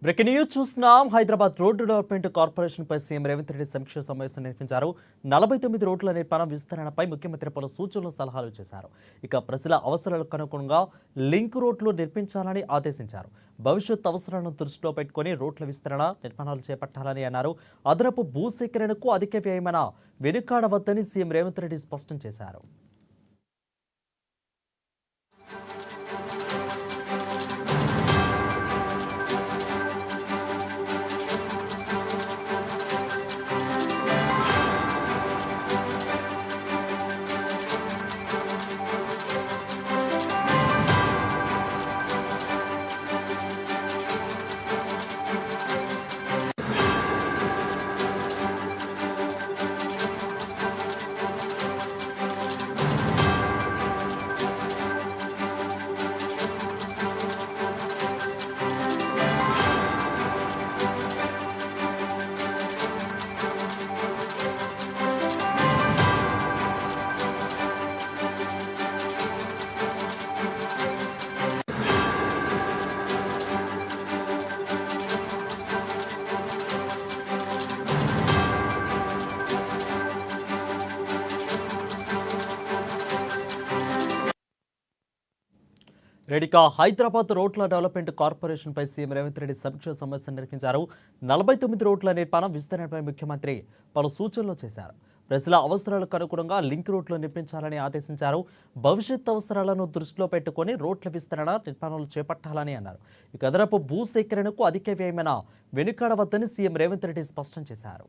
Breaking news చూస్తున్నాం. Hyderabad road development corporation పై CM Revanth Reddy సమీక్ష సమావేశం నిర్వహించారు. 49 రోడ్ల నిర్మాణం విస్తరణపై ముఖ్యమంత్రి పలు సూచనలు సలహాలు చేశారు. ఇక ప్రజల అవసరాలకు అనుగుణంగా లింక్ రోడ్లు నిర్మించాలని ఆదేశించారు. భవిష్యత్ అవసరాలను దృష్టిలో పెట్టుకుని రోడ్ల విస్తరణ నిర్మాణాలు చేపట్టాలని అన్నారు. అదనపు భూసేకరణకు అధిక వ్యయమైన వెనుకాడవద్దని సీఎం రేవంత్ రెడ్డి స్పష్టం చేశారు. రెడ్డిక హైదరాబాద్ రోడ్ల డెవలప్మెంట్ కార్పొరేషన్ పై సీఎం రేవంత్ రెడ్డి సమీక్ష సమావేశం నిర్వహించారు. 49 రోడ్ల నిర్మాణం విస్తరణపై ముఖ్యమంత్రి పలు సూచనలు చేశారు. ప్రజల అవసరాలకు అనుగుణంగా లింక్ రోడ్లు నిర్మించాలని ఆదేశించారు. భవిష్యత్ అవసరాలను దృష్టిలో పెట్టుకుని రోడ్ల విస్తరణ నిర్మాణాలు చేపట్టాలని అన్నారు. ఇక అదనపు భూసేకరణకు అధిక వ్యయమైన వెనుకాడవద్దని సీఎం రేవంత్ రెడ్డి స్పష్టం చేశారు.